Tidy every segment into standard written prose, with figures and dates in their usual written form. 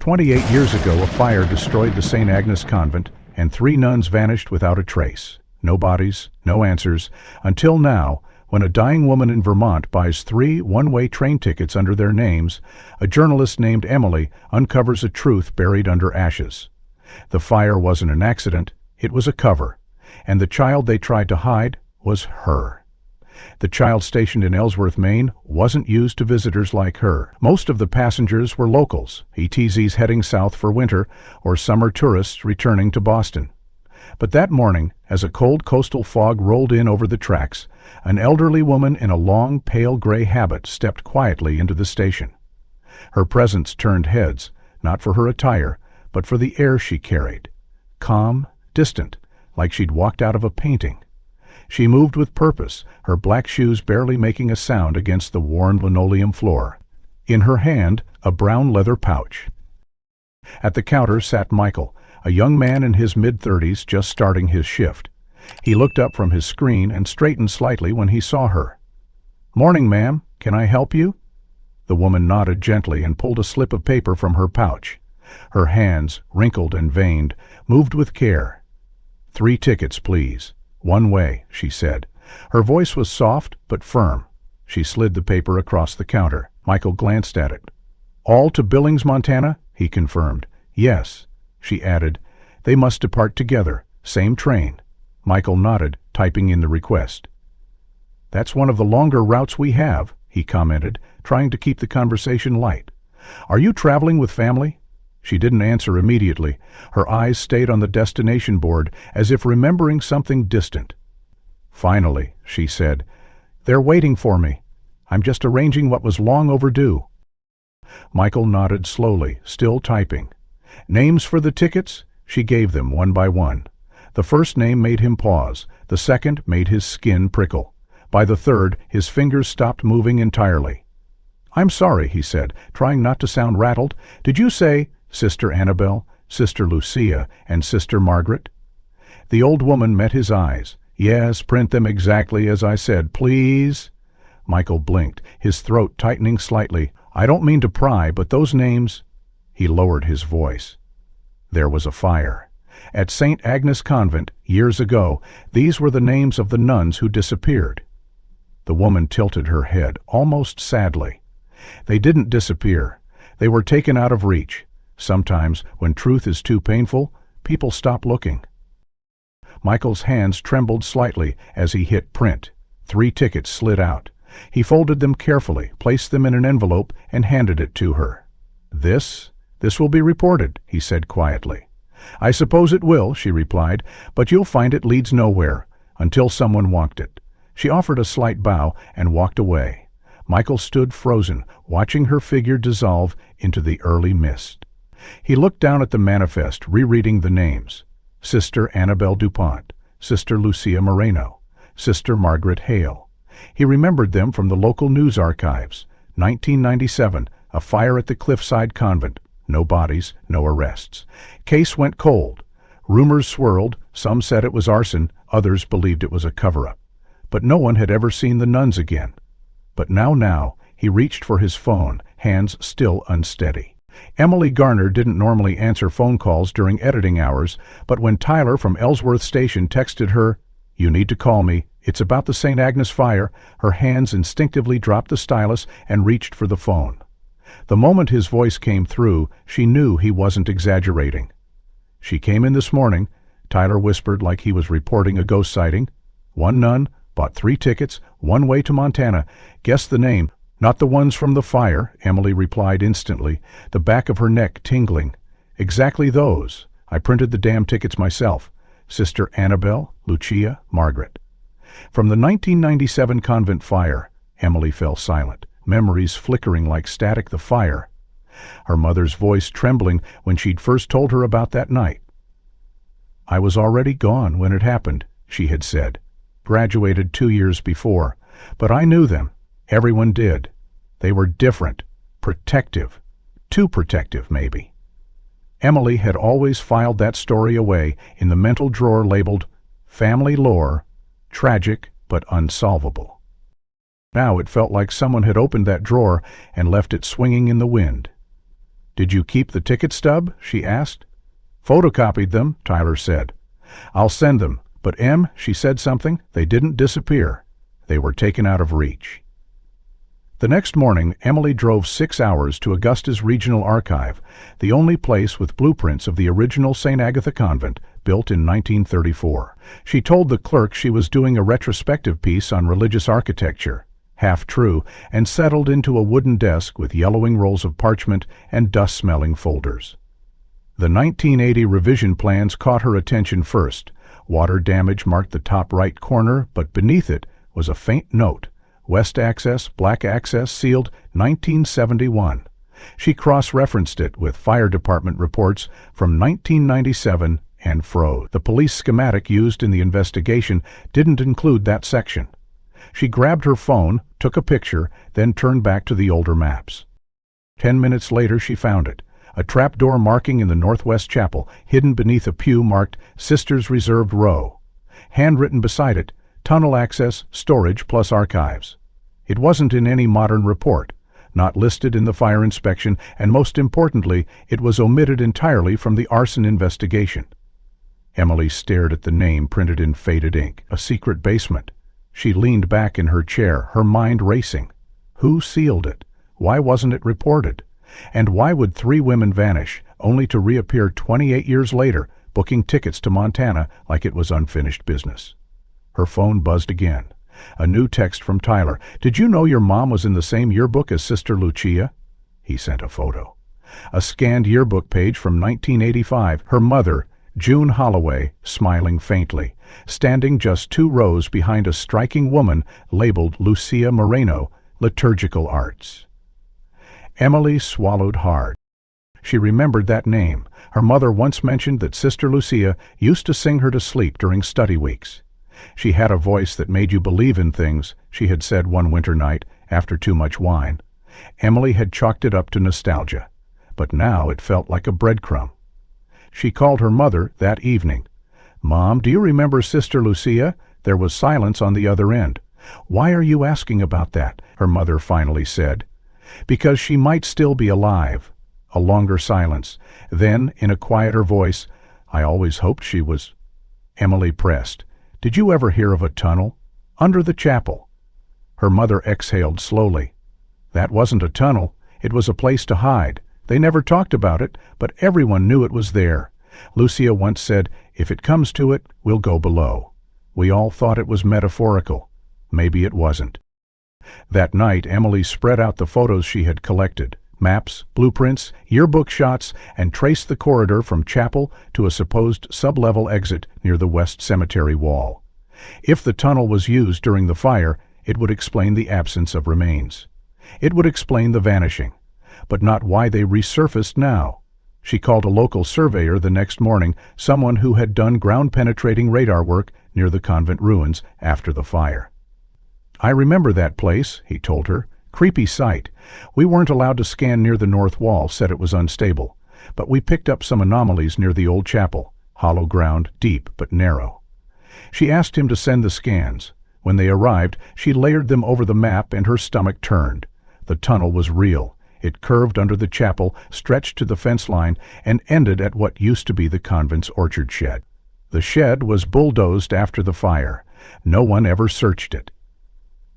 28 years ago, a fire destroyed the St. Agnes Convent, and 3 nuns vanished without a trace. No bodies, no answers, until now, when a dying woman in Vermont buys 3 one-way train tickets under their names, a journalist named Emily uncovers a truth buried under ashes. The fire wasn't an accident, it was a cover, and the child they tried to hide was her. The child stationed in Ellsworth, Maine, wasn't used to visitors like her. Most of the passengers were locals, ETZs heading south for winter, or summer tourists returning to Boston. But that morning, as a cold coastal fog rolled in over the tracks, an elderly woman in a long, pale gray habit stepped quietly into the station. Her presence turned heads, not for her attire, but for the air she carried. Calm, distant, like she'd walked out of a painting. She moved with purpose, her black shoes barely making a sound against the worn linoleum floor. In her hand, a brown leather pouch. At the counter sat Michael, a young man in his mid-30s just starting his shift. He looked up from his screen and straightened slightly when he saw her. "Morning, ma'am. Can I help you?" The woman nodded gently and pulled a slip of paper from her pouch. Her hands, wrinkled and veined, moved with care. "3 tickets, please. One way," she said. Her voice was soft but firm. She slid the paper across the counter. Michael glanced at it. "All to Billings, Montana?" he confirmed. "Yes," she added. "They must depart together. Same train." Michael nodded, typing in the request. "That's one of the longer routes we have," he commented, trying to keep the conversation light. "Are you traveling with family?" She didn't answer immediately. Her eyes stayed on the destination board, as if remembering something distant. "Finally," she said. "They're waiting for me. I'm just arranging what was long overdue." Michael nodded slowly, still typing. "Names for the tickets?" She gave them one by one. The first name made him pause. The second made his skin prickle. By the third, his fingers stopped moving entirely. "I'm sorry," he said, trying not to sound rattled. "Did you say Sister Annabel, Sister Lucia, and Sister Margaret?" The old woman met his eyes. "Yes, print them exactly as I said, please." Michael blinked, his throat tightening slightly. "I don't mean to pry, but those names—" He lowered his voice. There was a fire. At St. Agnes Convent, years ago, these were the names of the nuns who disappeared. The woman tilted her head, almost sadly. They didn't disappear. They were taken out of reach. Sometimes, when truth is too painful, people stop looking. Michael's hands trembled slightly as he hit print. 3 tickets slid out. He folded them carefully, placed them in an envelope, and handed it to her. This will be reported," he said quietly. "I suppose it will," she replied, "but you'll find it leads nowhere, until someone walked it." She offered a slight bow and walked away. Michael stood frozen, watching her figure dissolve into the early mist. He looked down at the manifest, rereading the names. Sister Annabel DuPont, Sister Lucia Moreno, Sister Margaret Hale. He remembered them from the local news archives. 1997, a fire at the Cliffside Convent. No bodies, no arrests. Case went cold. Rumors swirled. Some said it was arson, others believed it was a cover-up. But no one had ever seen the nuns again. But now, he reached for his phone, hands still unsteady. Emily Garner didn't normally answer phone calls during editing hours, but when Tyler from Ellsworth Station texted her, "You need to call me, it's about the St. Agnes fire," her hands instinctively dropped the stylus and reached for the phone. The moment his voice came through, she knew he wasn't exaggerating. "She came in this morning," Tyler whispered like he was reporting a ghost sighting. "One nun, bought 3 tickets, one way to Montana. Guess the name." "Not the ones from the fire," Emily replied instantly, the back of her neck tingling. "Exactly those. I printed the damn tickets myself. Sister Annabel, Lucia, Margaret." From the 1997 convent fire, Emily fell silent, memories flickering like static. The fire. Her mother's voice trembling when she'd first told her about that night. "I was already gone when it happened," she had said. "Graduated 2 years before. But I knew them. Everyone did. They were different, protective, too protective maybe." Emily had always filed that story away in the mental drawer labeled "Family Lore, Tragic but Unsolvable." Now it felt like someone had opened that drawer and left it swinging in the wind. "Did you keep the ticket stub?" she asked. "Photocopied them," Tyler said. "I'll send them, but she said something. They didn't disappear. They were taken out of reach." The next morning, Emily drove 6 hours to Augusta's Regional Archive, the only place with blueprints of the original St. Agatha Convent, built in 1934. She told the clerk she was doing a retrospective piece on religious architecture, half true, and settled into a wooden desk with yellowing rolls of parchment and dust-smelling folders. The 1980 revision plans caught her attention first. Water damage marked the top right corner, but beneath it was a faint note: West access, black access, sealed 1971. She cross-referenced it with fire department reports from 1997 and froze. The police schematic used in the investigation didn't include that section. She grabbed her phone, took a picture, then turned back to the older maps. 10 minutes later she found it. A trapdoor marking in the northwest chapel, hidden beneath a pew marked Sisters Reserved Row. Handwritten beside it, tunnel access, storage plus archives. It wasn't in any modern report, not listed in the fire inspection, and most importantly, it was omitted entirely from the arson investigation. Emily stared at the name printed in faded ink, a secret basement. She leaned back in her chair, her mind racing. Who sealed it? Why wasn't it reported? And why would 3 women vanish, only to reappear 28 years later, booking tickets to Montana like it was unfinished business? Her phone buzzed again. A new text from Tyler. "Did you know your mom was in the same yearbook as Sister Lucia?" He sent a photo. A scanned yearbook page from 1985. Her mother, June Holloway, smiling faintly, standing just 2 rows behind a striking woman labeled Lucia Moreno, Liturgical Arts. Emily swallowed hard. She remembered that name. Her mother once mentioned that Sister Lucia used to sing her to sleep during study weeks. She had a voice that made you believe in things, she had said one winter night after too much wine. Emily had chalked it up to nostalgia, but now it felt like a breadcrumb. She called her mother that evening. "Mom, do you remember Sister Lucia?" There was silence on the other end. "Why are you asking about that?" her mother finally said. "Because she might still be alive." A longer silence. Then, in a quieter voice, "I always hoped she was." Emily pressed. "Did you ever hear of a tunnel? Under the chapel?" Her mother exhaled slowly. "That wasn't a tunnel. It was a place to hide. They never talked about it, but everyone knew it was there. Lucia once said, 'If it comes to it, we'll go below.' We all thought it was metaphorical. Maybe it wasn't." That night, Emily spread out the photos she had collected, maps, blueprints, yearbook shots, and traced the corridor from chapel to a supposed sub-level exit near the west cemetery wall. If the tunnel was used during the fire, it would explain the absence of remains. It would explain the vanishing, but not why they resurfaced now. She called a local surveyor the next morning, someone who had done ground-penetrating radar work near the convent ruins after the fire. "I remember that place," he told her. "Creepy site. We weren't allowed to scan near the north wall, said it was unstable. But we picked up some anomalies near the old chapel. Hollow ground, deep but narrow." She asked him to send the scans. When they arrived, she layered them over the map and her stomach turned. The tunnel was real. It curved under the chapel, stretched to the fence line, and ended at what used to be the convent's orchard shed. The shed was bulldozed after the fire. No one ever searched it.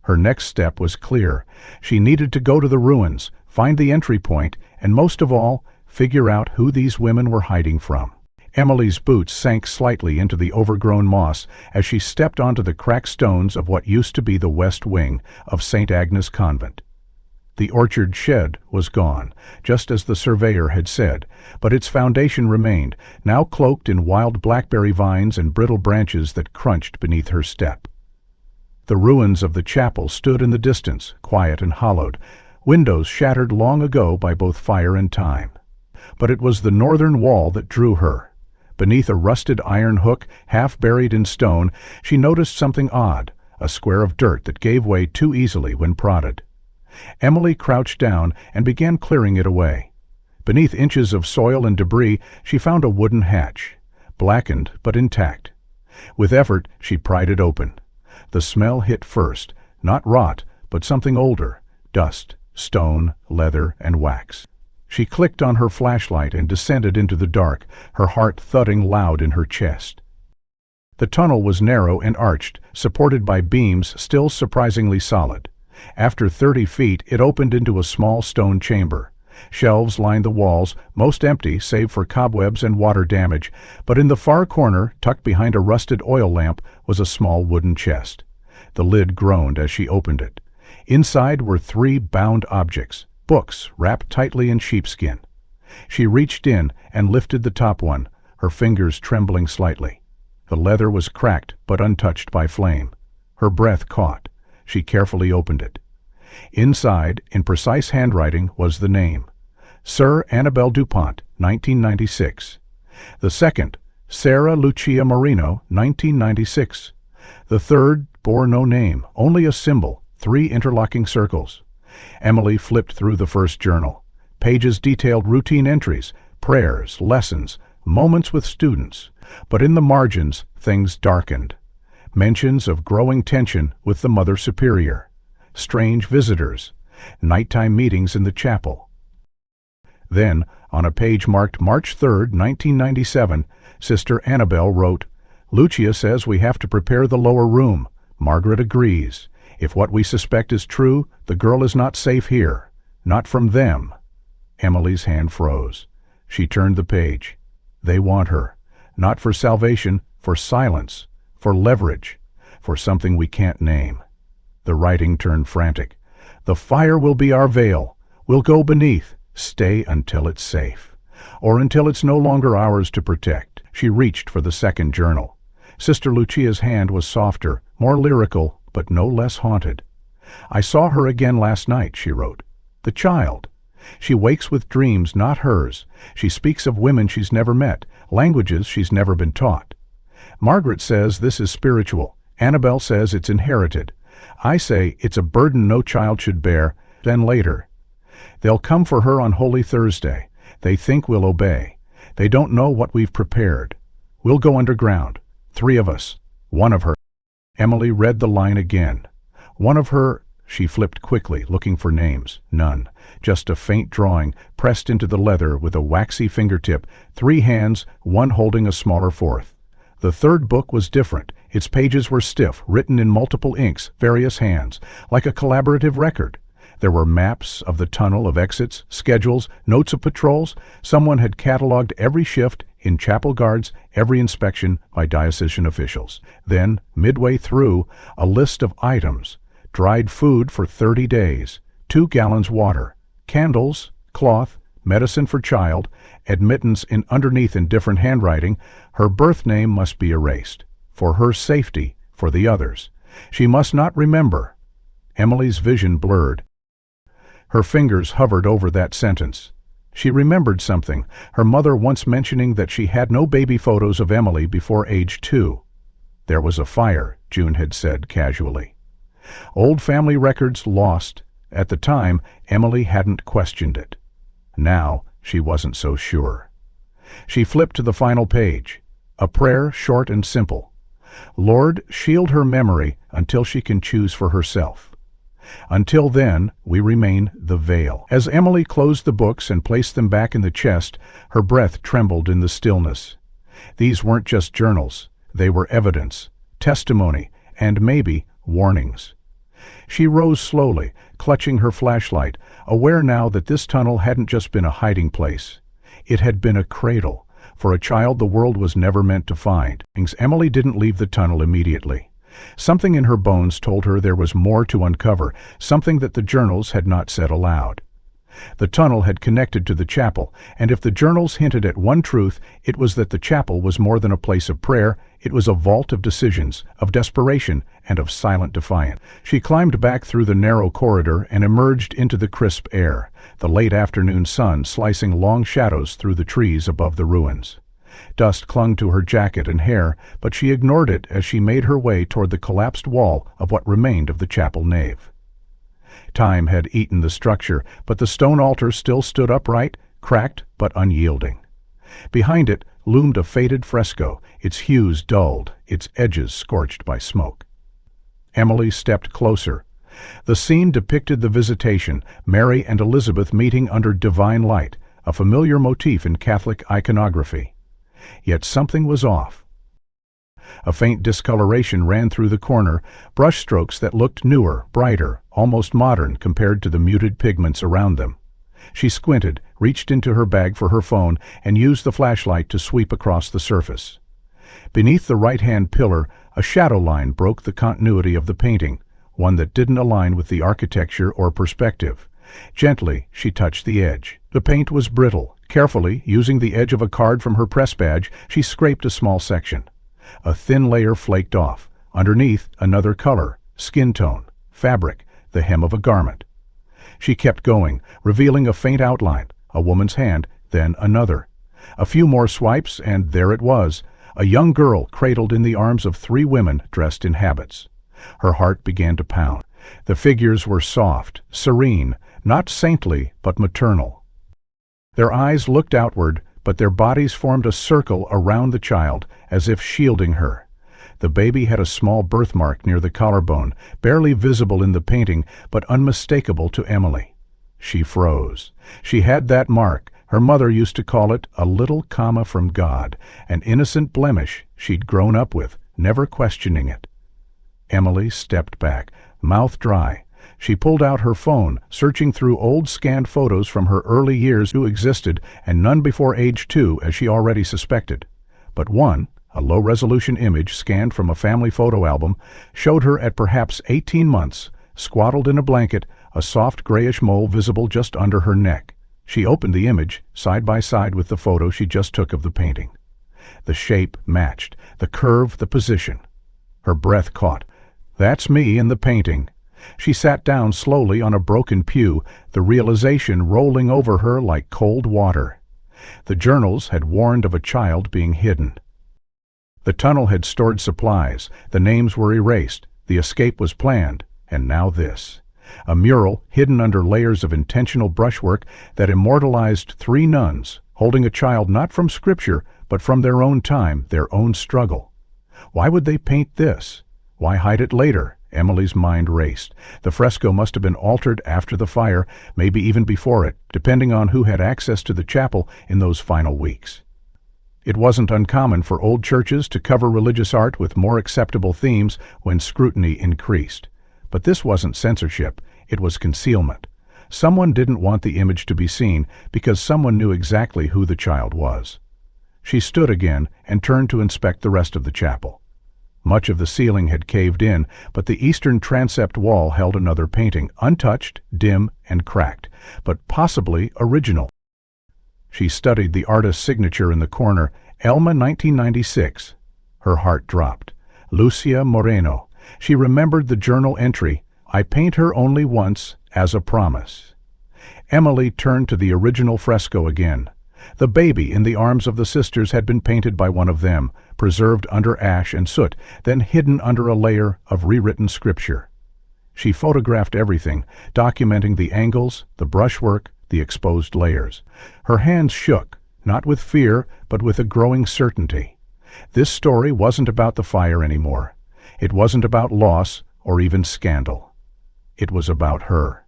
Her next step was clear. She needed to go to the ruins, find the entry point, and most of all, figure out who these women were hiding from. Emily's boots sank slightly into the overgrown moss as she stepped onto the cracked stones of what used to be the west wing of St. Agnes Convent. The orchard shed was gone, just as the surveyor had said, but its foundation remained, now cloaked in wild blackberry vines and brittle branches that crunched beneath her step. The ruins of the chapel stood in the distance, quiet and hollowed, windows shattered long ago by both fire and time. But it was the northern wall that drew her. Beneath a rusted iron hook, half buried in stone, she noticed something odd, a square of dirt that gave way too easily when prodded. Emily crouched down and began clearing it away. Beneath inches of soil and debris, she found a wooden hatch, blackened but intact. With effort, she pried it open. The smell hit first, not rot, but something older, dust, stone, leather, and wax. She clicked on her flashlight and descended into the dark, her heart thudding loud in her chest. The tunnel was narrow and arched, supported by beams still surprisingly solid. After 30 feet, it opened into a small stone chamber. Shelves lined the walls, most empty save for cobwebs and water damage, but in the far corner, tucked behind a rusted oil lamp, was a small wooden chest. The lid groaned as she opened it. Inside were 3 bound objects, books wrapped tightly in sheepskin. She reached in and lifted the top one, her fingers trembling slightly. The leather was cracked but untouched by flame. Her breath caught. She carefully opened it. Inside, in precise handwriting, was the name: Sir Annabel DuPont, 1996. The second, Sarah Lucia Marino, 1996. The third bore no name, only a symbol, 3 interlocking circles. Emily flipped through the first journal. Pages detailed routine entries, prayers, lessons, moments with students. But in the margins, things darkened. Mentions of growing tension with the Mother Superior. Strange visitors. Nighttime meetings in the chapel. Then, on a page marked March 3, 1997, Sister Annabel wrote, "Lucia says we have to prepare the lower room. Margaret agrees. If what we suspect is true, the girl is not safe here. Not from them." Emily's hand froze. She turned the page. They want her. Not for salvation, for silence, for leverage, for something we can't name. The writing turned frantic. "The fire will be our veil. We'll go beneath. Stay until it's safe. Or until it's no longer ours to protect." She reached for the second journal. Sister Lucia's hand was softer, more lyrical, but no less haunted. "I saw her again last night," she wrote. "The child. She wakes with dreams not hers. She speaks of women she's never met, languages she's never been taught. Margaret says this is spiritual. Annabel says it's inherited. I say it's a burden no child should bear. Then later. They'll come for her on Holy Thursday. They think we'll obey. They don't know what we've prepared. We'll go underground. 3 of us. 1 of her." Emily read the line again. "One of her." She flipped quickly, looking for names. None. Just a faint drawing, pressed into the leather with a waxy fingertip, 3 hands, one holding a smaller 4th. The third book was different. Its pages were stiff, written in multiple inks, various hands, like a collaborative record. There were maps of the tunnel of exits, schedules, notes of patrols. Someone had cataloged every shift in chapel guards, every inspection by diocesan officials. Then, midway through, a list of items. Dried food for 30 days, 2 gallons water, candles, cloth, medicine for child, admittance in underneath in different handwriting. Her birth name must be erased. For her safety, for the others. She must not remember. Emily's vision blurred. Her fingers hovered over that sentence. She remembered something, her mother once mentioning that she had no baby photos of Emily before age 2. There was a fire, June had said casually. Old family records lost. At the time, Emily hadn't questioned it. Now, she wasn't so sure. She flipped to the final page. A prayer short and simple. "Lord, shield her memory until she can choose for herself. Until then, we remain the veil." As Emily closed the books and placed them back in the chest, her breath trembled in the stillness. These weren't just journals. They were evidence, testimony, and maybe warnings. She rose slowly, clutching her flashlight, aware now that this tunnel hadn't just been a hiding place. It had been a cradle, for a child the world was never meant to find. Emily didn't leave the tunnel immediately. Something in her bones told her there was more to uncover, something that the journals had not said aloud. The tunnel had connected to the chapel, and if the journals hinted at one truth, it was that the chapel was more than a place of prayer. It was a vault of decisions, of desperation, and of silent defiance. She climbed back through the narrow corridor and emerged into the crisp air, the late afternoon sun slicing long shadows through the trees above the ruins. Dust clung to her jacket and hair, but she ignored it as she made her way toward the collapsed wall of what remained of the chapel nave. Time had eaten the structure, but the stone altar still stood upright, cracked but unyielding. Behind it loomed a faded fresco, its hues dulled, its edges scorched by smoke. Emily stepped closer. The scene depicted the visitation, Mary and Elizabeth meeting under divine light, a familiar motif in Catholic iconography. Yet something was off. A faint discoloration ran through the corner, brushstrokes that looked newer, brighter, almost modern compared to the muted pigments around them. She squinted, reached into her bag for her phone, and used the flashlight to sweep across the surface. Beneath the right-hand pillar, a shadow line broke the continuity of the painting, one that didn't align with the architecture or perspective. Gently, she touched the edge. The paint was brittle. Carefully, using the edge of a card from her press badge, she scraped a small section. A thin layer flaked off. Underneath, another color, skin tone, fabric, the hem of a garment. She kept going, revealing a faint outline, a woman's hand, then another. A few more swipes, and there it was, a young girl cradled in the arms of 3 women dressed in habits. Her heart began to pound. The figures were soft, serene, not saintly, but maternal. Their eyes looked outward, but their bodies formed a circle around the child, as if shielding her. The baby had a small birthmark near the collarbone, barely visible in the painting, but unmistakable to Emily. She froze. She had that mark. Her mother used to call it a little comma from God, an innocent blemish she'd grown up with, never questioning it. Emily stepped back, mouth dry. She pulled out her phone, searching through old scanned photos from her early years who existed, and none before age 2, as she already suspected. But one, a low-resolution image scanned from a family photo album, showed her at perhaps 18 months, swaddled in a blanket, a soft grayish mole visible just under her neck. She opened the image, side by side with the photo she just took of the painting. The shape matched, the curve, the position. Her breath caught. That's me in the painting. She sat down slowly on a broken pew, the realization rolling over her like cold water. The journals had warned of a child being hidden. The tunnel had stored supplies, the names were erased, the escape was planned, and now this. A mural hidden under layers of intentional brushwork that immortalized 3 nuns, holding a child not from Scripture, but from their own time, their own struggle. Why would they paint this? Why hide it later? Emily's mind raced. The fresco must have been altered after the fire, maybe even before it, depending on who had access to the chapel in those final weeks. It wasn't uncommon for old churches to cover religious art with more acceptable themes when scrutiny increased. But this wasn't censorship, it was concealment. Someone didn't want the image to be seen because someone knew exactly who the child was. She stood again and turned to inspect the rest of the chapel. Much of the ceiling had caved in, but the eastern transept wall held another painting, untouched, dim, and cracked, but possibly original. She studied the artist's signature in the corner, Elma 1996. Her heart dropped. Lucia Moreno. She remembered the journal entry, I paint her only once, as a promise. Emily turned to the original fresco again. The baby in the arms of the sisters had been painted by one of them, preserved under ash and soot, then hidden under a layer of rewritten scripture. She photographed everything, documenting the angles, the brushwork, the exposed layers. Her hands shook, not with fear, but with a growing certainty. This story wasn't about the fire anymore. It wasn't about loss or even scandal. It was about her.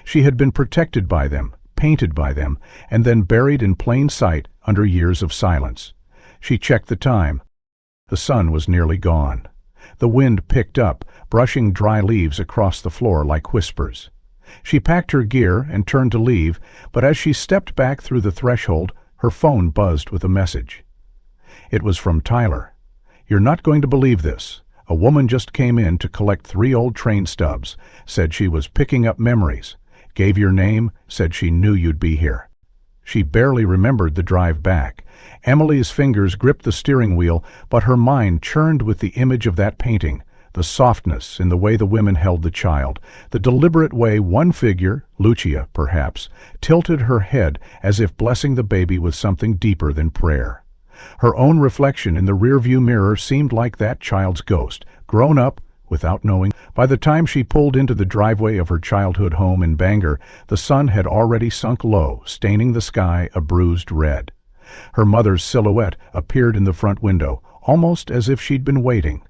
She had been protected by them, painted by them, and then buried in plain sight under years of silence. She checked the time. The sun was nearly gone. The wind picked up, brushing dry leaves across the floor like whispers. She packed her gear and turned to leave, but as she stepped back through the threshold, her phone buzzed with a message. It was from Tyler. You're not going to believe this. A woman just came in to collect 3 old train stubs, said she was picking up memories, gave your name, said she knew you'd be here. She barely remembered the drive back. Emily's fingers gripped the steering wheel, but her mind churned with the image of that painting, the softness in the way the women held the child, the deliberate way one figure, Lucia perhaps, tilted her head as if blessing the baby with something deeper than prayer. Her own reflection in the rearview mirror seemed like that child's ghost, grown up without knowing. By the time she pulled into the driveway of her childhood home in Bangor, the sun had already sunk low, staining the sky a bruised red. Her mother's silhouette appeared in the front window, almost as if she'd been waiting.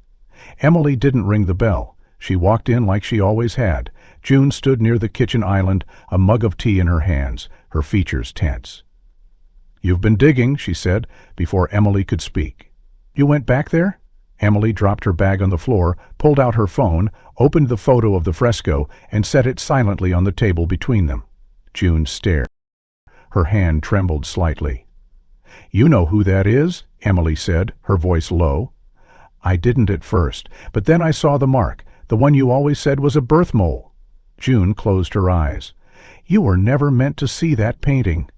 Emily didn't ring the bell. She walked in like she always had. June stood near the kitchen island, a mug of tea in her hands, her features tense. "You've been digging," she said, before Emily could speak. "You went back there?" Emily dropped her bag on the floor, pulled out her phone, opened the photo of the fresco, and set it silently on the table between them. June stared. Her hand trembled slightly. "You know who that is?" Emily said, her voice low. "I didn't at first, but then I saw the mark, the one you always said was a birth mole." June closed her eyes. "You were never meant to see that painting."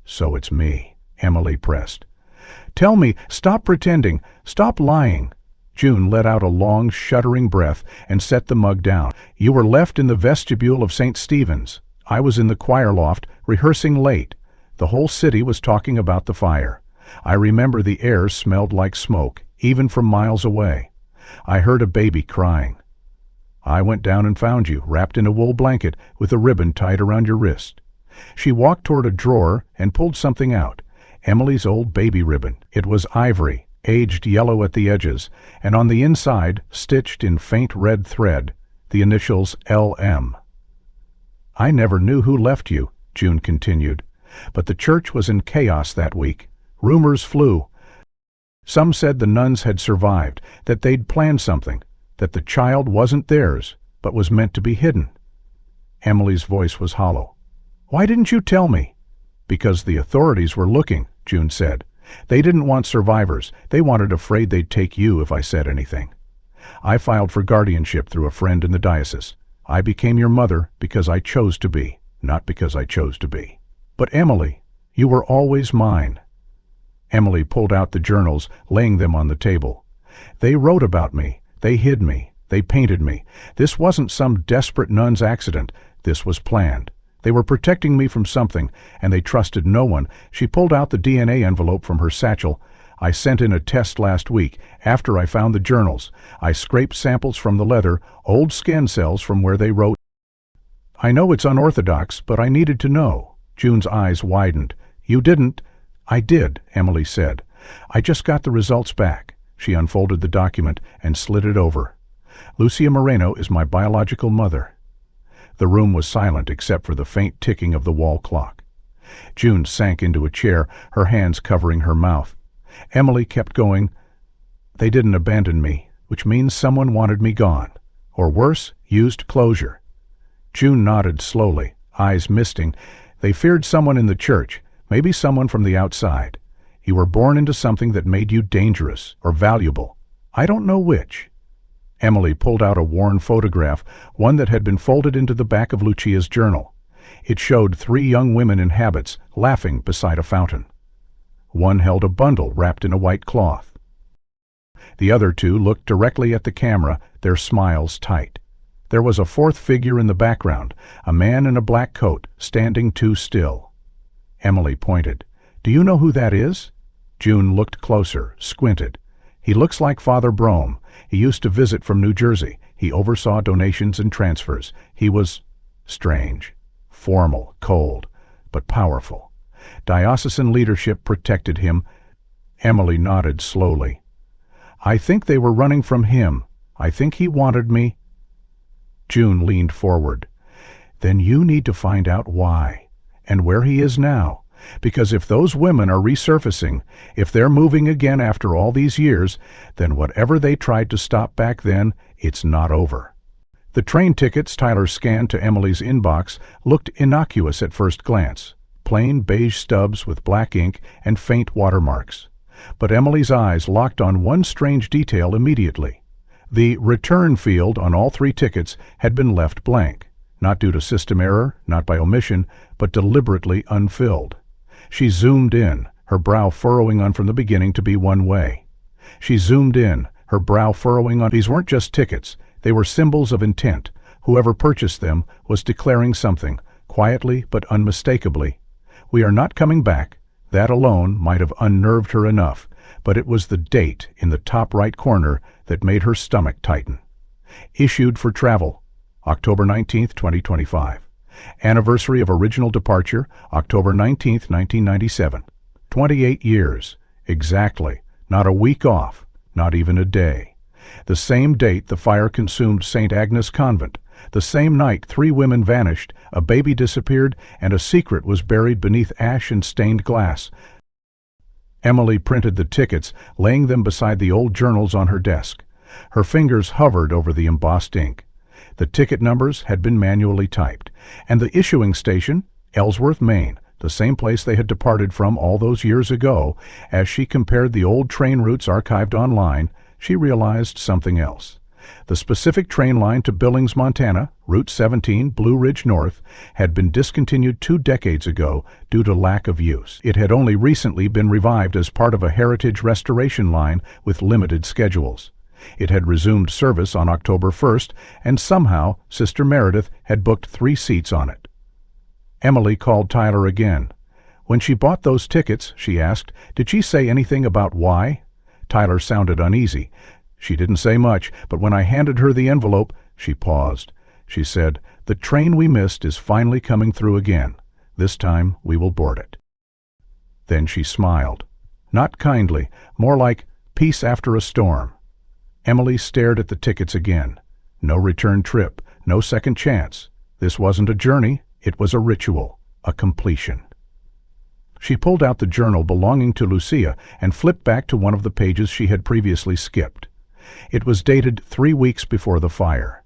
"So it's me," Emily pressed. "Tell me, stop pretending, stop lying." June let out a long, shuddering breath and set the mug down. "You were left in the vestibule of St. Stephen's. I was in the choir loft, rehearsing late. The whole city was talking about the fire. I remember the air smelled like smoke, even from miles away. I heard a baby crying. I went down and found you, wrapped in a wool blanket, with a ribbon tied around your wrist." She walked toward a drawer and pulled something out. Emily's old baby ribbon. It was ivory, aged yellow at the edges, and on the inside, stitched in faint red thread, the initials LM. "I never knew who left you," June continued, "but the church was in chaos that week. Rumors flew. Some said the nuns had survived, that they'd planned something, that the child wasn't theirs, but was meant to be hidden." Emily's voice was hollow. "Why didn't you tell me?" "Because the authorities were looking," June said. "They didn't want survivors. They wanted afraid they'd take you if I said anything. I filed for guardianship through a friend in the diocese. I became your mother because I chose to be, not because I chose to be." "But Emily, you were always mine." Emily pulled out the journals, laying them on the table. "They wrote about me. They hid me. They painted me. This wasn't some desperate nun's accident. This was planned. They were protecting me from something, and they trusted no one." She pulled out the DNA envelope from her satchel. "I sent in a test last week, after I found the journals. I scraped samples from the leather, old skin cells from where they wrote. I know it's unorthodox, but I needed to know." June's eyes widened. "You didn't—" "I did," Emily said. "I just got the results back." She unfolded the document and slid it over. "Lucia Moreno is my biological mother." The room was silent except for the faint ticking of the wall clock. June sank into a chair, her hands covering her mouth. Emily kept going. "They didn't abandon me, which means someone wanted me gone. Or worse, used closure." June nodded slowly, eyes misting. "They feared someone in the church, maybe someone from the outside. You were born into something that made you dangerous or valuable. I don't know which." Emily pulled out a worn photograph, one that had been folded into the back of Lucia's journal. It showed 3 young women in habits, laughing beside a fountain. One held a bundle wrapped in a white cloth. The other 2 looked directly at the camera, their smiles tight. There was a 4th figure in the background, a man in a black coat, standing too still. Emily pointed. "Do you know who that is?" June looked closer, squinted. "He looks like Father Brome. He used to visit from New Jersey. He oversaw donations and transfers. He was strange, formal, cold, but powerful. Diocesan leadership protected him." Emily nodded slowly. "I think they were running from him. I think he wanted me." June leaned forward. "Then you need to find out why, and where he is now. Because if those women are resurfacing, if they're moving again after all these years, then whatever they tried to stop back then, it's not over." The train tickets Tyler scanned to Emily's inbox looked innocuous at first glance, plain beige stubs with black ink and faint watermarks. But Emily's eyes locked on one strange detail immediately. The return field on all 3 tickets had been left blank, not due to system error, not by omission, but deliberately unfilled. She zoomed in, her brow furrowing on from the beginning to be one way. She zoomed in, her brow furrowing on. These weren't just tickets, they were symbols of intent. Whoever purchased them was declaring something, quietly but unmistakably. "We are not coming back." That alone might have unnerved her enough, but it was the date in the top right corner that made her stomach tighten. "Issued for travel, October 19th, 2025. Anniversary of original departure, October 19th, 1997. 28 years. Exactly. Not a week off. Not even a day. The same date the fire consumed St. Agnes Convent. The same night, 3 women vanished, a baby disappeared, and a secret was buried beneath ash and stained glass. Emily printed the tickets, laying them beside the old journals on her desk. Her fingers hovered over the embossed ink. The ticket numbers had been manually typed, and the issuing station, Ellsworth, Maine, the same place they had departed from all those years ago. As she compared the old train routes archived online, she realized something else. The specific train line to Billings, Montana, Route 17, Blue Ridge North, had been discontinued 2 decades ago due to lack of use. It had only recently been revived as part of a heritage restoration line with limited schedules. It had resumed service on October 1st, and somehow Sister Meredith had booked 3 seats on it. Emily called Tyler again. When she bought those tickets, she asked, did she say anything about why? Tyler sounded uneasy. She didn't say much, but when I handed her the envelope, she paused. She said, the train we missed is finally coming through again. This time we will board it. Then she smiled. Not kindly, more like peace after a storm. Emily stared at the tickets again. No return trip, no second chance. This wasn't a journey, it was a ritual, a completion. She pulled out the journal belonging to Lucia and flipped back to one of the pages she had previously skipped. It was dated 3 weeks before the fire.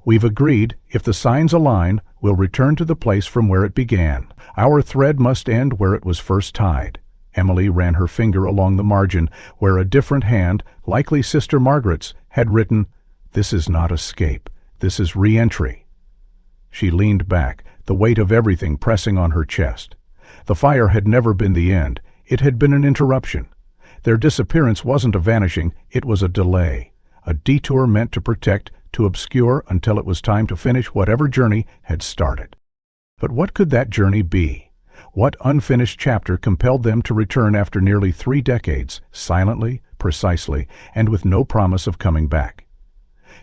We've agreed, if the signs align, we'll return to the place from where it began. Our thread must end where it was first tied. Emily ran her finger along the margin, where a different hand, likely Sister Margaret's, had written, this is not escape, this is re-entry. She leaned back, the weight of everything pressing on her chest. The fire had never been the end, it had been an interruption. Their disappearance wasn't a vanishing, it was a delay, a detour meant to protect, to obscure until it was time to finish whatever journey had started. But what could that journey be? What unfinished chapter compelled them to return after nearly 3 decades, silently, precisely, and with no promise of coming back?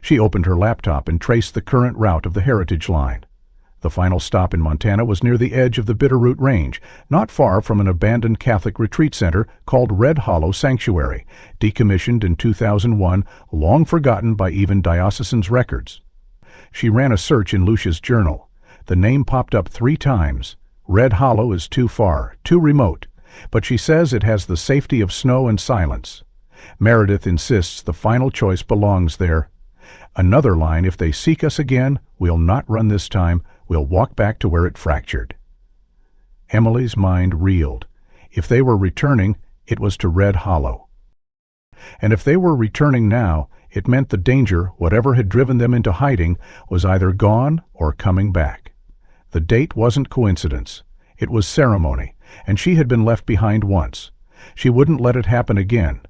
She opened her laptop and traced the current route of the Heritage Line. The final stop in Montana was near the edge of the Bitterroot Range, not far from an abandoned Catholic retreat center called Red Hollow Sanctuary, decommissioned in 2001, long forgotten by even diocesan's records. She ran a search in Lucia's journal. The name popped up 3 times. Red Hollow is too far, too remote, but she says it has the safety of snow and silence. Meredith insists the final choice belongs there. Another line, if they seek us again, we'll not run this time, we'll walk back to where it fractured. Emily's mind reeled. If they were returning, it was to Red Hollow. And if they were returning now, it meant the danger, whatever had driven them into hiding, was either gone or coming back. The date wasn't coincidence. It was ceremony, and she had been left behind once. She wouldn't let it happen again.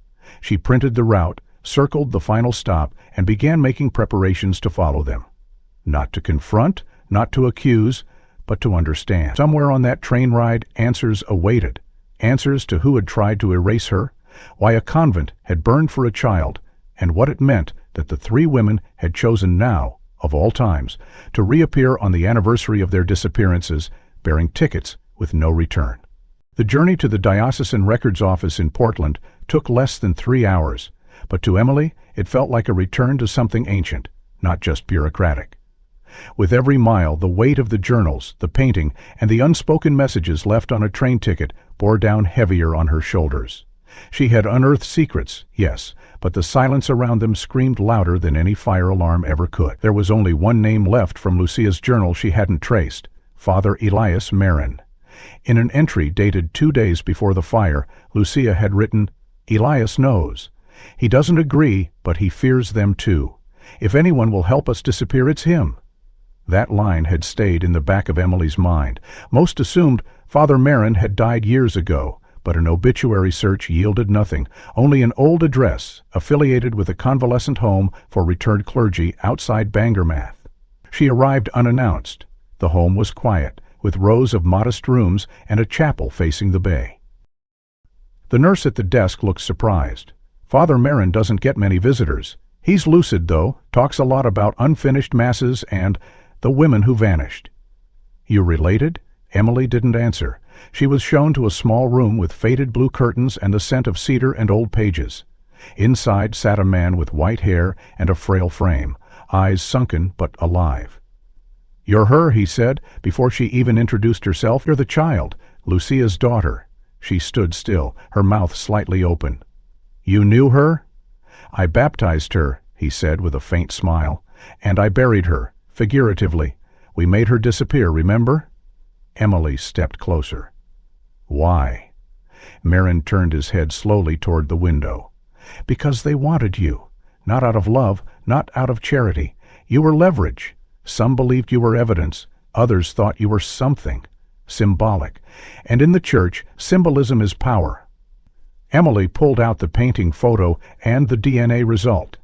She printed the route, circled the final stop, and began making preparations to follow them. Not to confront, not to accuse, but to understand. Somewhere on that train ride, answers awaited. Answers to who had tried to erase her, why a convent had burned for a child, and what it meant that the 3 women had chosen now, of all times, to reappear on the anniversary of their disappearances, bearing tickets with no return. The journey to the diocesan records office in Portland took less than 3 hours, but to Emily it felt like a return to something ancient, not just bureaucratic. With every mile, the weight of the journals, the painting, and the unspoken messages left on a train ticket bore down heavier on her shoulders. She had unearthed secrets, yes, but the silence around them screamed louder than any fire alarm ever could. There was only one name left from Lucia's journal she hadn't traced, Father Elias Marin. In an entry dated 2 days before the fire, Lucia had written, Elias knows. He doesn't agree, but he fears them too. If anyone will help us disappear, it's him. That line had stayed in the back of Emily's mind. Most assumed Father Marin had died years ago, but an obituary search yielded nothing, only an old address affiliated with a convalescent home for returned clergy outside Bangermath. She arrived unannounced. The home was quiet, with rows of modest rooms and a chapel facing the bay. The nurse at the desk looked surprised. Father Marin doesn't get many visitors. He's lucid, though, talks a lot about unfinished masses and the women who vanished. You related? Emily didn't answer. She was shown to a small room with faded blue curtains and the scent of cedar and old pages. Inside sat a man with white hair and a frail frame, eyes sunken but alive. "You're her," he said, before she even introduced herself. "You're the child, Lucia's daughter." She stood still, her mouth slightly open. "You knew her?" "I baptized her," he said with a faint smile, "and I buried her, figuratively. We made her disappear, remember?" Emily stepped closer. "Why?" Marin turned his head slowly toward the window. "Because they wanted you. Not out of love, not out of charity. You were leverage. Some believed you were evidence, others thought you were something. Symbolic. And in the church, symbolism is power." Emily pulled out the painting photo and the DNA result.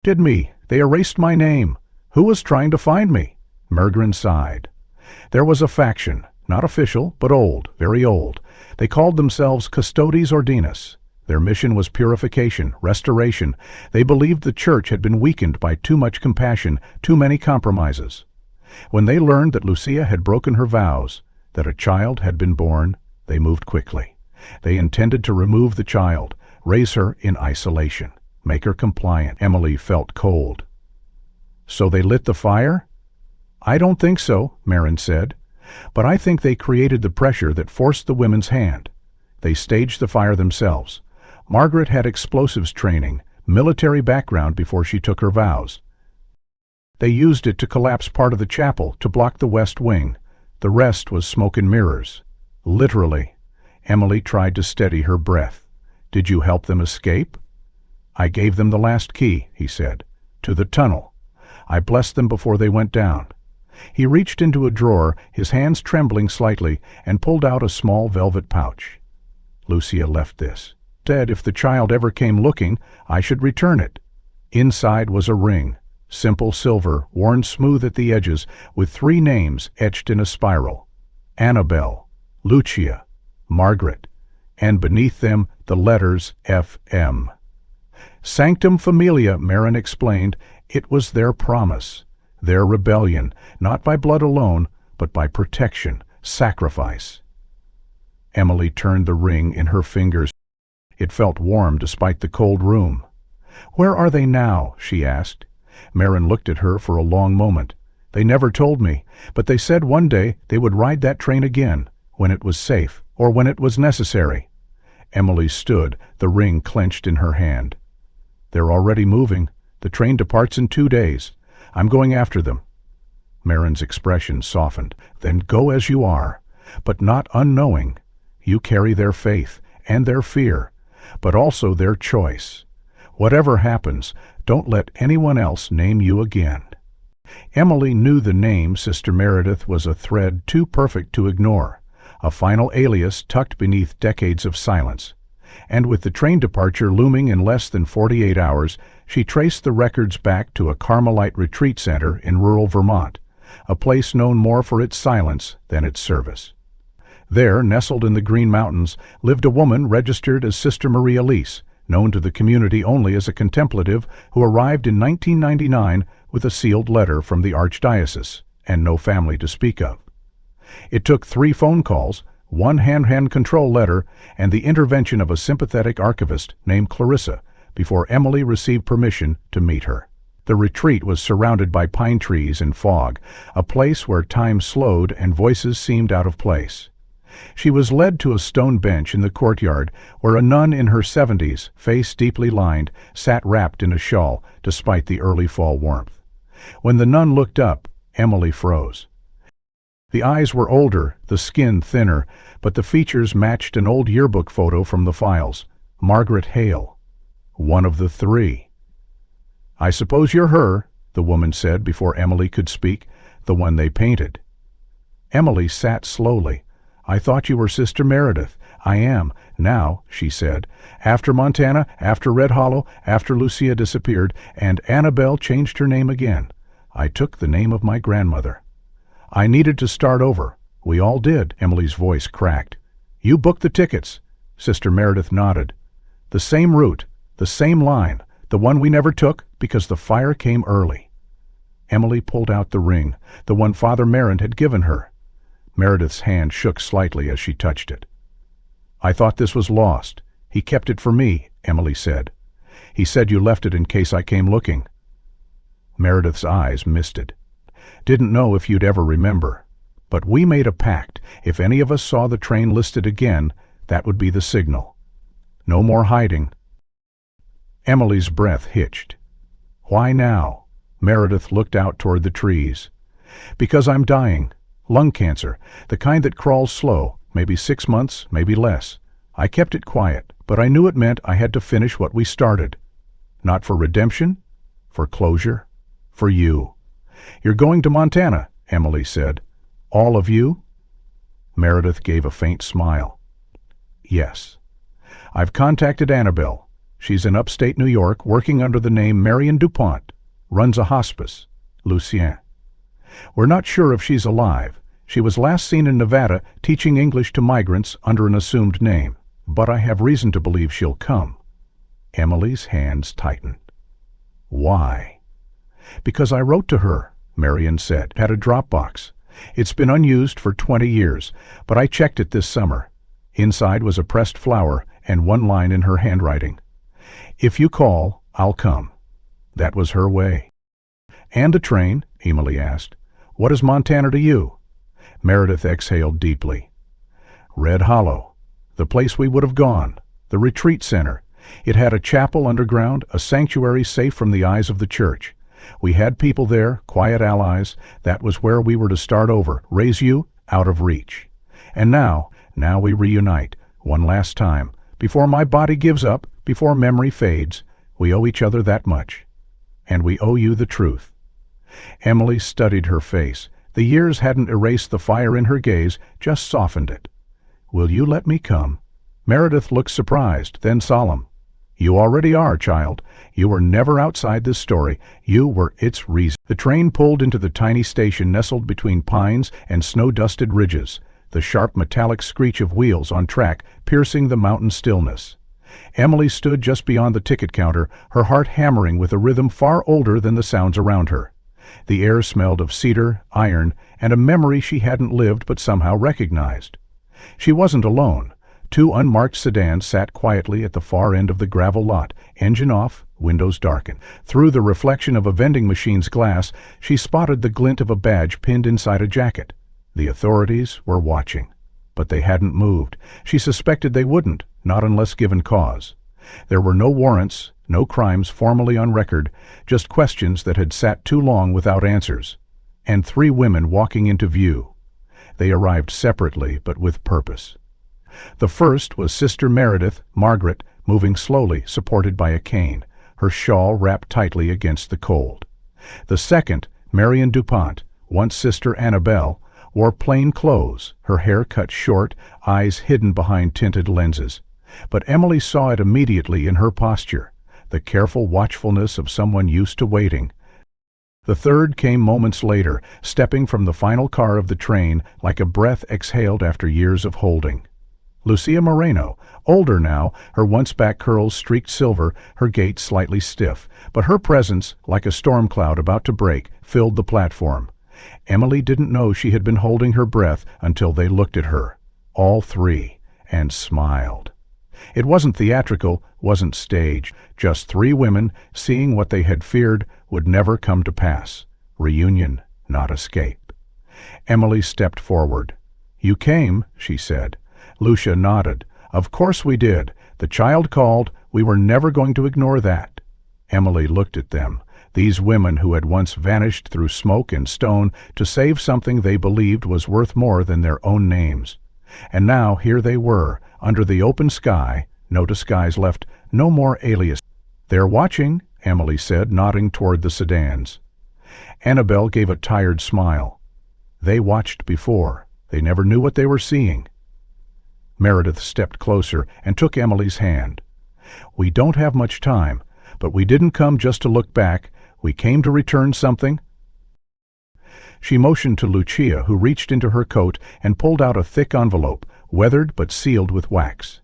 "Did me. They erased my name. Who was trying to find me?" Mergren sighed. "There was a faction, not official, but old, very old. They called themselves Custodes Ordinis. Their mission was purification, restoration. They believed the church had been weakened by too much compassion, too many compromises. When they learned that Lucia had broken her vows, that a child had been born, they moved quickly. They intended to remove the child, raise her in isolation, make her compliant." Emily felt cold. "So they lit the fire?" "I don't think so," Marin said. "But I think they created the pressure that forced the women's hand. They staged the fire themselves. Margaret had explosives training, military background before she took her vows. They used it to collapse part of the chapel to block the west wing. The rest was smoke and mirrors. Literally." Emily tried to steady her breath. "Did you help them escape?" "I gave them the last key," he said, "to the tunnel. I blessed them before they went down." He reached into a drawer, his hands trembling slightly, and pulled out a small velvet pouch. "Lucia left this. Said if the child ever came looking, I should return it." Inside was a ring, simple silver, worn smooth at the edges, with 3 names etched in a spiral: Annabelle, Lucia, Margaret, and beneath them the letters F.M. "Sanctum Familia," Marin explained. "It was their promise, their rebellion, not by blood alone, but by protection, sacrifice." Emily turned the ring in her fingers. It felt warm despite the cold room. "Where are they now?" she asked. Marin looked at her for a long moment. "They never told me, but they said one day they would ride that train again, when it was safe, or when it was necessary." Emily stood, the ring clenched in her hand. "They're already moving. The train departs in 2 days. I'm going after them." Marin's expression softened. "Then go as you are, but not unknowing. You carry their faith, and their fear, but also their choice. Whatever happens, don't let anyone else name you again." Emily knew the name Sister Meredith was a thread too perfect to ignore, a final alias tucked beneath decades of silence. And with the train departure looming in less than 48 hours, she traced the records back to a Carmelite retreat center in rural Vermont, a place known more for its silence than its service. There, nestled in the Green Mountains, lived a woman registered as Sister Marie Elise, known to the community only as a contemplative, who arrived in 1999 with a sealed letter from the Archdiocese, and no family to speak of. It took 3 phone calls, 1 hand control letter, and the intervention of a sympathetic archivist named Clarissa before Emily received permission to meet her. The retreat was surrounded by pine trees and fog, a place where time slowed and voices seemed out of place. She was led to a stone bench in the courtyard where a nun in her 70s, face deeply lined, sat wrapped in a shawl despite the early fall warmth. When the nun looked up, Emily froze. The eyes were older, the skin thinner, but the features matched an old yearbook photo from the files. Margaret Hale. One of the 3. "I suppose you're her," the woman said before Emily could speak, "the one they painted." Emily sat slowly. "I thought you were Sister Meredith." "I am, now," she said. "After Montana, after Red Hollow, after Lucia disappeared, and Annabelle changed her name again. I took the name of my grandmother. I needed to start over. We all did." Emily's voice cracked. "You booked the tickets." Sister Meredith nodded. "The same route, the same line, the one we never took because the fire came early." Emily pulled out the ring, the one Father Marin had given her. Meredith's hand shook slightly as she touched it. "I thought this was lost. He kept it for me," Emily said. "He said you left it in case I came looking." Meredith's eyes misted. Didn't know if you'd ever remember. But we made a pact. If any of us saw the train listed again, that would be the signal. No more hiding. Emily's breath hitched. Why now? Meredith looked out toward the trees. Because I'm dying. Lung cancer, the kind that crawls slow, maybe 6 months, maybe less. I kept it quiet, but I knew it meant I had to finish what we started. Not for redemption, for closure, for you. You're going to Montana, Emily said. All of you? Meredith gave a faint smile. Yes. I've contacted Annabelle. She's in upstate New York, working under the name Marion DuPont. Runs a hospice. Lucien. We're not sure if she's alive. She was last seen in Nevada teaching English to migrants under an assumed name. But I have reason to believe she'll come. Emily's hands tightened. Why? Because I wrote to her, Marion said. Had a Dropbox. It's been unused for 20 years, but I checked it this summer. Inside was a pressed flower and one line in her handwriting. If you call, I'll come. That was her way. And a train? Emily asked. What is Montana to you? Meredith exhaled deeply. Red Hollow. The place we would have gone. The retreat center. It had a chapel underground, a sanctuary safe from the eyes of the church. We had people there, quiet allies. That was where we were to start over, raise you out of reach. And now we reunite, one last time. Before my body gives up, before memory fades, we owe each other that much. And we owe you the truth. Emily studied her face. The years hadn't erased the fire in her gaze, just softened it. Will you let me come? Meredith looked surprised, then solemn. You already are, child. You were never outside this story. You were its reason. The train pulled into the tiny station nestled between pines and snow-dusted ridges, the sharp metallic screech of wheels on track piercing the mountain stillness. Emily stood just beyond the ticket counter, her heart hammering with a rhythm far older than the sounds around her. The air smelled of cedar, iron, and a memory she hadn't lived but somehow recognized. She wasn't alone. 2 unmarked sedans sat quietly at the far end of the gravel lot, engine off, windows darkened. Through the reflection of a vending machine's glass, she spotted the glint of a badge pinned inside a jacket. The authorities were watching. But they hadn't moved. She suspected they wouldn't, not unless given cause. There were no warrants, no crimes formally on record, just questions that had sat too long without answers. And 3 women walking into view. They arrived separately, but with purpose. The first was Sister Meredith, Margaret, moving slowly, supported by a cane, her shawl wrapped tightly against the cold. The second, Marion DuPont, once Sister Annabelle, wore plain clothes, her hair cut short, eyes hidden behind tinted lenses. But Emily saw it immediately in her posture, the careful watchfulness of someone used to waiting. The third came moments later, stepping from the final car of the train like a breath exhaled after years of holding. Lucia Moreno, older now, her once-back curls streaked silver, her gait slightly stiff, but her presence, like a storm cloud about to break, filled the platform. Emily didn't know she had been holding her breath until they looked at her, all 3, and smiled. It wasn't theatrical, wasn't staged, just 3 women seeing what they had feared would never come to pass. Reunion, not escape. Emily stepped forward. You came, she said. Lucia nodded. Of course we did. The child called. We were never going to ignore that. Emily looked at them, these women who had once vanished through smoke and stone to save something they believed was worth more than their own names. And now here they were, under the open sky, no disguise left, no more alias. They're watching, Emily said, nodding toward the sedans. Annabelle gave a tired smile. They watched before. They never knew what they were seeing. Meredith stepped closer and took Emily's hand. We don't have much time, but we didn't come just to look back. We came to return something. She motioned to Lucia, who reached into her coat and pulled out a thick envelope, weathered but sealed with wax.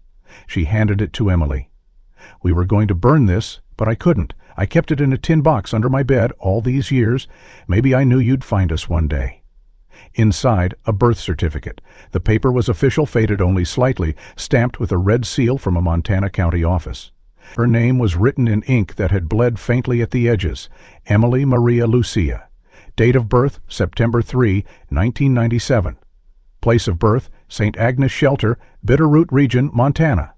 She handed it to Emily. We were going to burn this, but I couldn't. I kept it in a tin box under my bed all these years. Maybe I knew you'd find us one day. Inside, a birth certificate. The paper was official, faded only slightly, stamped with a red seal from a Montana county office. Her name was written in ink that had bled faintly at the edges, Emily Maria Lucia. Date of birth, September 3, 1997. Place of birth, St. Agnes Shelter, Bitterroot Region, Montana.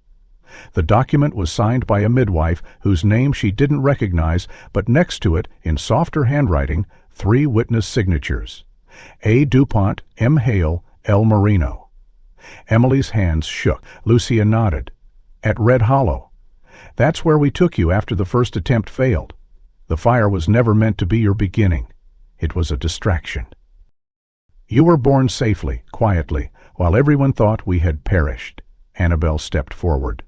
The document was signed by a midwife whose name she didn't recognize, but next to it, in softer handwriting, 3 witness signatures. A. DuPont, M. Hale, L. Marino. Emily's hands shook. Lucia nodded. At Red Hollow. That's where we took you after the first attempt failed. The fire was never meant to be your beginning. It was a distraction. You were born safely, quietly, while everyone thought we had perished. Annabelle stepped forward.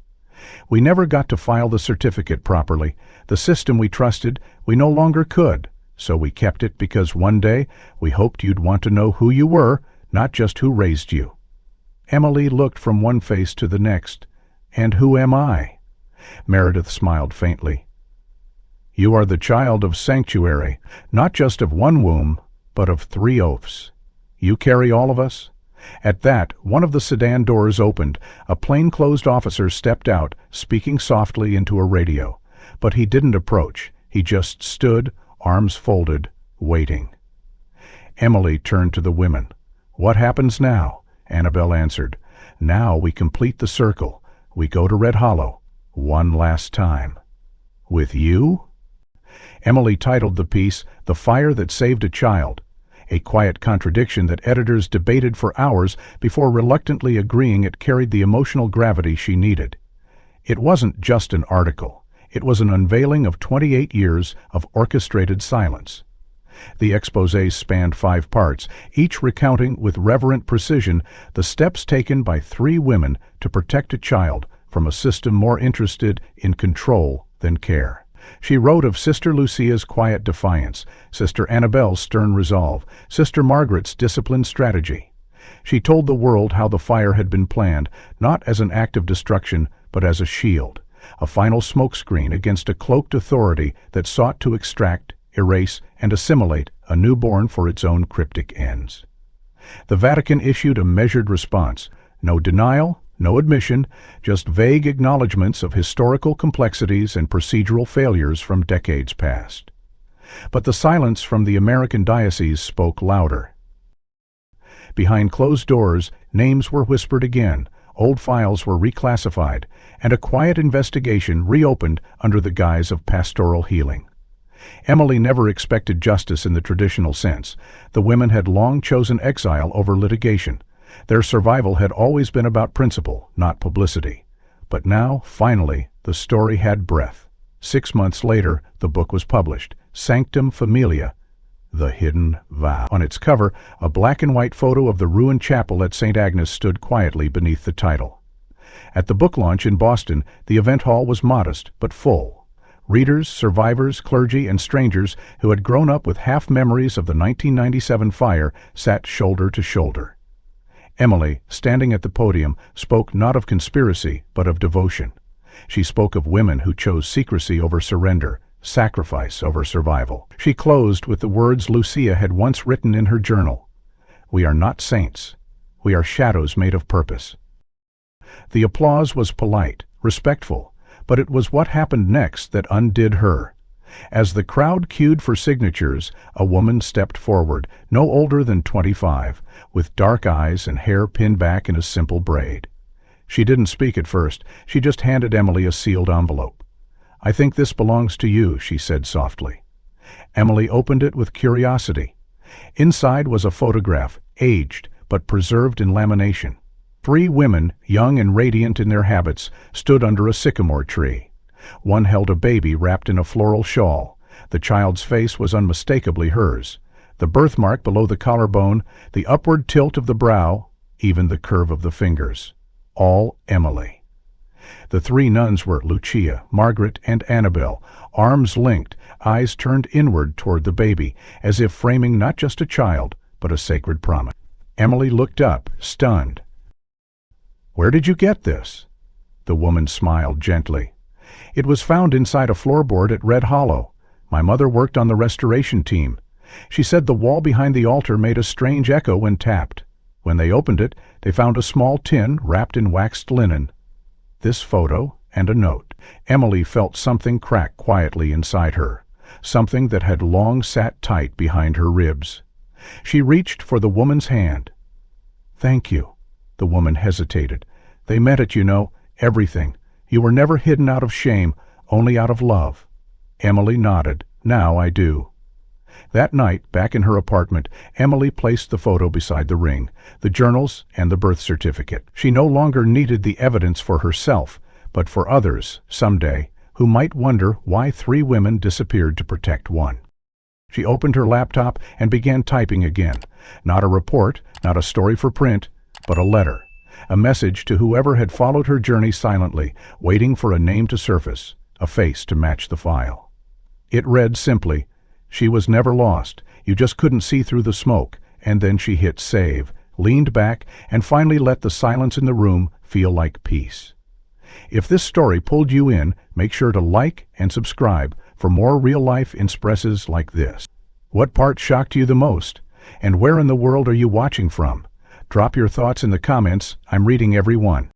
We never got to file the certificate properly. The system we trusted, we no longer could. So we kept it because one day we hoped you'd want to know who you were, not just who raised you. Emily looked from one face to the next. And who am I? Meredith smiled faintly. You are the child of sanctuary, not just of one womb, but of 3 oafs. You carry all of us? At that, one of the sedan doors opened. A plainclothes officer stepped out, speaking softly into a radio. But he didn't approach. He just stood, arms folded, waiting. Emily turned to the women. What happens now? Annabelle answered. Now we complete the circle. We go to Red Hollow. One last time. With you? Emily titled the piece, The Fire That Saved a Child, a quiet contradiction that editors debated for hours before reluctantly agreeing it carried the emotional gravity she needed. It wasn't just an article. It was an unveiling of 28 years of orchestrated silence. The exposé spanned 5 parts, each recounting with reverent precision the steps taken by 3 women to protect a child from a system more interested in control than care. She wrote of Sister Lucia's quiet defiance, Sister Annabelle's stern resolve, Sister Margaret's disciplined strategy. She told the world how the fire had been planned, not as an act of destruction, but as a shield, a final smokescreen against a cloaked authority that sought to extract, erase, and assimilate a newborn for its own cryptic ends. The Vatican issued a measured response, no denial, no admission, just vague acknowledgments of historical complexities and procedural failures from decades past. But the silence from the American diocese spoke louder. Behind closed doors, names were whispered again, old files were reclassified, and a quiet investigation reopened under the guise of pastoral healing. Emily never expected justice in the traditional sense. The women had long chosen exile over litigation. Their survival had always been about principle, not publicity. But now, finally, the story had breath. 6 months later, the book was published, Sanctum Familia, The Hidden Vow. On its cover, a black and white photo of the ruined chapel at St. Agnes stood quietly beneath the title. At the book launch in Boston, the event hall was modest but full. Readers, survivors, clergy, and strangers who had grown up with half memories of the 1997 fire sat shoulder to shoulder. Emily, standing at the podium, spoke not of conspiracy, but of devotion. She spoke of women who chose secrecy over surrender, sacrifice over survival. She closed with the words Lucia had once written in her journal. We are not saints. We are shadows made of purpose. The applause was polite, respectful, but it was what happened next that undid her. As the crowd queued for signatures, a woman stepped forward, no older than 25, with dark eyes and hair pinned back in a simple braid. She didn't speak at first. She just handed Emily a sealed envelope. I think this belongs to you, she said softly. Emily opened it with curiosity. Inside was a photograph, aged but preserved in lamination. 3 women, young and radiant in their habits, stood under a sycamore tree. One held a baby wrapped in a floral shawl. The child's face was unmistakably hers. The birthmark below the collarbone, the upward tilt of the brow, even the curve of the fingers. All Emily. The 3 nuns were Lucia, Margaret, and Annabelle, arms linked, eyes turned inward toward the baby, as if framing not just a child, but a sacred promise. Emily looked up, stunned. Where did you get this? The woman smiled gently. It was found inside a floorboard at Red Hollow. My mother worked on the restoration team. She said the wall behind the altar made a strange echo when tapped. When they opened it, they found a small tin wrapped in waxed linen, this photo, and a note. Emily felt something crack quietly inside her, something that had long sat tight behind her ribs. She reached for the woman's hand. "Thank you." The woman hesitated. "They meant it, you know, everything. You were never hidden out of shame, only out of love." Emily nodded. "Now I do." That night, back in her apartment, Emily placed the photo beside the ring, the journals, and the birth certificate. She no longer needed the evidence for herself, but for others, someday, who might wonder why 3 women disappeared to protect one. She opened her laptop and began typing again. Not a report, not a story for print, but a letter. A message to whoever had followed her journey silently, waiting for a name to surface, a face to match the file. It read simply, "She was never lost. You just couldn't see through the smoke." And then she hit save, leaned back, and finally let the silence in the room feel like peace. If this story pulled you in, make sure to like and subscribe for more real-life expresses like this. What part shocked you the most? And where in the world are you watching from? Drop your thoughts in the comments. I'm reading every one.